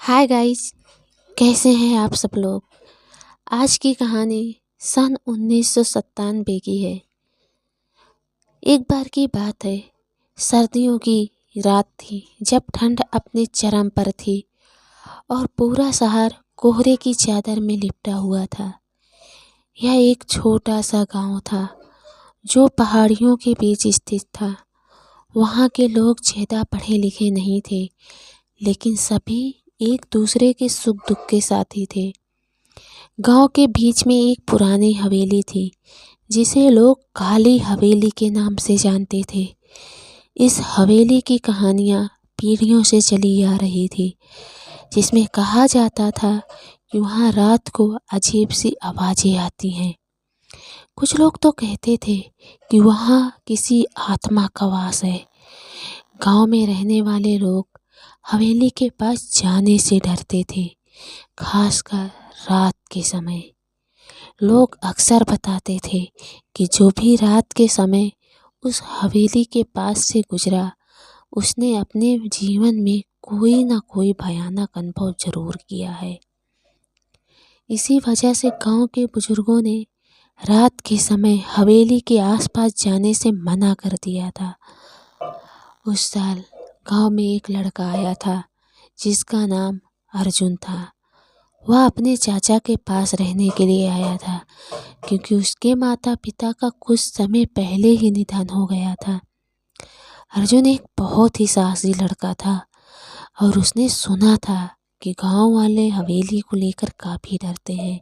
Hi guys, कैसे हैं आप सब लोग। आज की कहानी सन 1997 की है। एक बार की बात है, सर्दियों की रात थी जब ठंड अपने चरम पर थी और पूरा शहर कोहरे की चादर में लिपटा हुआ था। यह एक छोटा सा गांव था जो पहाड़ियों के बीच स्थित था। वहाँ के लोग ज़्यादा पढ़े लिखे नहीं थे, लेकिन सभी एक दूसरे के सुख दुख के साथी थे। गांव के बीच में एक पुरानी हवेली थी जिसे लोग काली हवेली के नाम से जानते थे। इस हवेली की कहानियाँ पीढ़ियों से चली आ रही थी, जिसमें कहा जाता था कि वहाँ रात को अजीब सी आवाज़ें आती हैं। कुछ लोग तो कहते थे कि वहाँ किसी आत्मा का वास है। गांव में रहने वाले लोग हवेली के पास जाने से डरते थे, खासकर रात के समय। लोग अक्सर बताते थे कि जो भी रात के समय उस हवेली के पास से गुजरा, उसने अपने जीवन में कोई ना कोई भयानक अनुभव जरूर किया है। इसी वजह से गांव के बुजुर्गों ने रात के समय हवेली के आसपास जाने से मना कर दिया था। उस साल गांव में एक लड़का आया था जिसका नाम अर्जुन था। वह अपने चाचा के पास रहने के लिए आया था, क्योंकि उसके माता पिता का कुछ समय पहले ही निधन हो गया था। अर्जुन एक बहुत ही साहसी लड़का था और उसने सुना था कि गांव वाले हवेली को लेकर काफ़ी डरते हैं।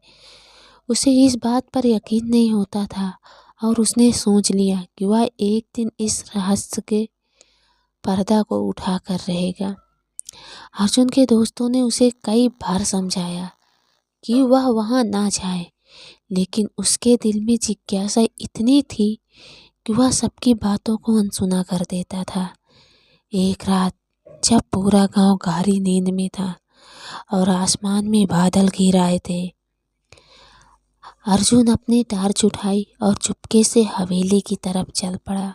उसे इस बात पर यकीन नहीं होता था और उसने सोच लिया कि वह एक दिन इस रहस्य के पर्दा को उठा कर रहेगा। अर्जुन के दोस्तों ने उसे कई बार समझाया कि वह वहाँ ना जाए, लेकिन उसके दिल में जिज्ञासा इतनी थी कि वह सबकी बातों को अनसुना कर देता था। एक रात जब पूरा गांव गहरी नींद में था और आसमान में बादल घिर आए थे, अर्जुन अपनी टार्च उठाई और चुपके से हवेली की तरफ चल पड़ा।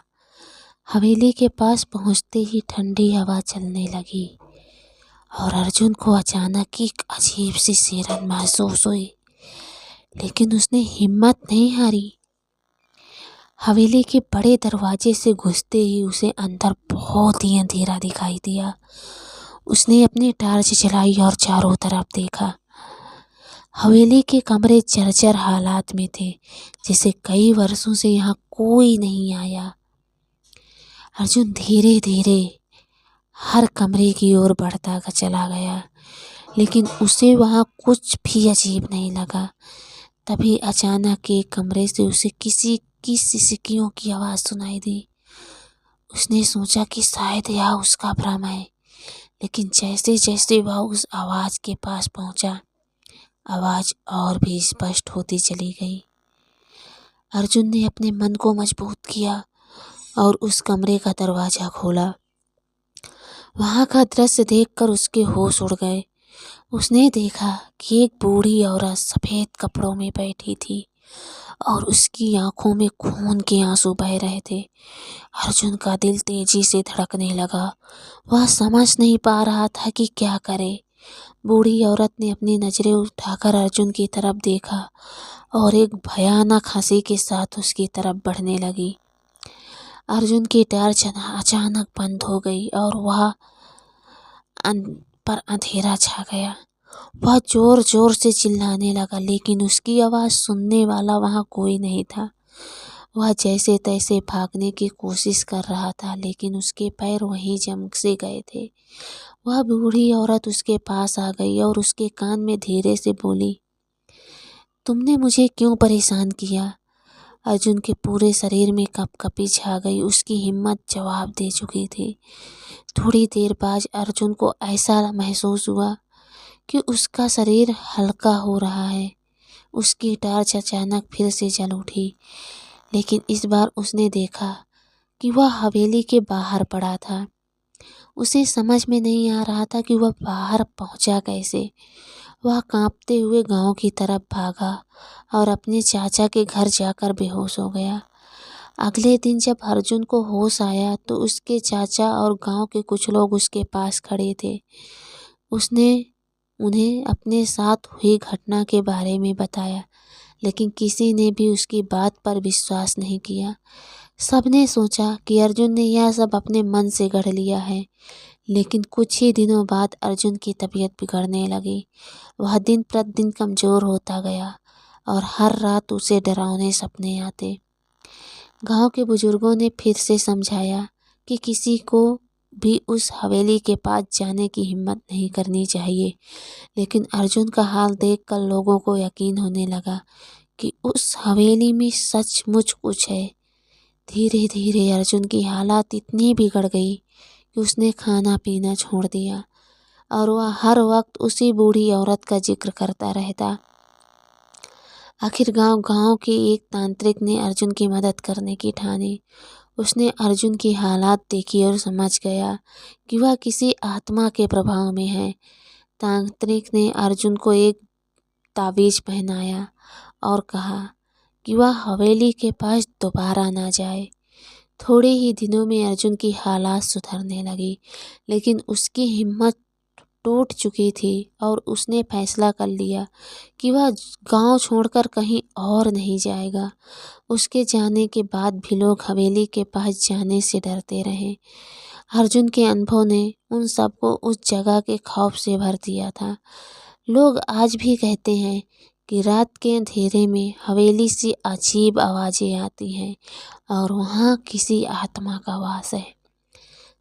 हवेली के पास पहुंचते ही ठंडी हवा चलने लगी और अर्जुन को अचानक एक अजीब सी सिरन महसूस हुई, लेकिन उसने हिम्मत नहीं हारी। हवेली के बड़े दरवाजे से घुसते ही उसे अंदर बहुत ही अंधेरा दिखाई दिया। उसने अपनी टार्च जलाई और चारों तरफ देखा। हवेली के कमरे जर्जर हालात में थे, जैसे कई वर्षों से यहाँ कोई नहीं आया। अर्जुन धीरे धीरे हर कमरे की ओर बढ़ता चला गया, लेकिन उसे वहाँ कुछ भी अजीब नहीं लगा। तभी अचानक एक कमरे से उसे किसी की सिसकियों की आवाज़ सुनाई दी। उसने सोचा कि शायद यह उसका भ्रम है, लेकिन जैसे जैसे वह उस आवाज़ के पास पहुंचा, आवाज़ और भी स्पष्ट होती चली गई। अर्जुन ने अपने मन को मजबूत किया और उस कमरे का दरवाज़ा खोला। वहाँ का दृश्य देखकर उसके होश उड़ गए। उसने देखा कि एक बूढ़ी औरत सफ़ेद कपड़ों में बैठी थी और उसकी आंखों में खून के आंसू बह रहे थे। अर्जुन का दिल तेजी से धड़कने लगा। वह समझ नहीं पा रहा था कि क्या करे। बूढ़ी औरत ने अपनी नज़रें उठाकर अर्जुन की तरफ देखा और एक भयानक हंसी के साथ उसकी तरफ बढ़ने लगी। अर्जुन की टार्च अचानक बंद हो गई और वह पर अंधेरा छा गया। वह जोर जोर से चिल्लाने लगा, लेकिन उसकी आवाज़ सुनने वाला वहाँ कोई नहीं था। वह जैसे तैसे भागने की कोशिश कर रहा था, लेकिन उसके पैर वहीं जम से गए थे। वह बूढ़ी औरत उसके पास आ गई और उसके कान में धीरे से बोली, तुमने मुझे क्यों परेशान किया? अर्जुन के पूरे शरीर में कपकपी छा गई। उसकी हिम्मत जवाब दे चुकी थी। थोड़ी देर बाद अर्जुन को ऐसा महसूस हुआ कि उसका शरीर हल्का हो रहा है। उसकी टार्च अचानक फिर से जल उठी, लेकिन इस बार उसने देखा कि वह हवेली के बाहर पड़ा था। उसे समझ में नहीं आ रहा था कि वह बाहर पहुंचा कैसे। वह कांपते हुए गांव की तरफ भागा और अपने चाचा के घर जाकर बेहोश हो गया। अगले दिन जब अर्जुन को होश आया तो उसके चाचा और गांव के कुछ लोग उसके पास खड़े थे। उसने उन्हें अपने साथ हुई घटना के बारे में बताया, लेकिन किसी ने भी उसकी बात पर विश्वास नहीं किया। सबने सोचा कि अर्जुन ने यह सब अपने मन से गढ़ लिया है। लेकिन कुछ ही दिनों बाद अर्जुन की तबीयत बिगड़ने लगी। वह दिन प्रतिदिन कमज़ोर होता गया और हर रात उसे डरावने सपने आते। गांव के बुजुर्गों ने फिर से समझाया कि किसी को भी उस हवेली के पास जाने की हिम्मत नहीं करनी चाहिए। लेकिन अर्जुन का हाल देखकर लोगों को यकीन होने लगा कि उस हवेली में सचमुच कुछ है। धीरे धीरे अर्जुन की हालत इतनी बिगड़ गई कि उसने खाना पीना छोड़ दिया और वह हर वक्त उसी बूढ़ी औरत का जिक्र करता रहता। आखिर गांव के एक तांत्रिक ने अर्जुन की मदद करने की ठानी। उसने अर्जुन की हालात देखी और समझ गया कि वह किसी आत्मा के प्रभाव में है। तांत्रिक ने अर्जुन को एक ताबीज पहनाया और कहा कि वह हवेली के पास दोबारा ना जाए। थोड़े ही दिनों में अर्जुन की हालात सुधरने लगी, लेकिन उसकी हिम्मत टूट चुकी थी और उसने फैसला कर लिया कि वह गांव छोड़कर कहीं और नहीं जाएगा। उसके जाने के बाद भी लोग हवेली के पास जाने से डरते रहे। अर्जुन के अनुभव ने उन सबको उस जगह के खौफ से भर दिया था। लोग आज भी कहते हैं कि रात के अंधेरे में हवेली से अजीब आवाज़ें आती हैं और वहाँ किसी आत्मा का वास है।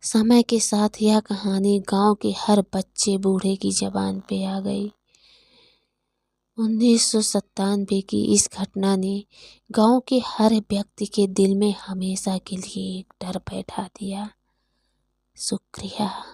समय के साथ यह कहानी गांव के हर बच्चे बूढ़े की ज़बान पे आ गई। 1997 की इस घटना ने गांव के हर व्यक्ति के दिल में हमेशा के लिए एक डर बैठा दिया। शुक्रिया।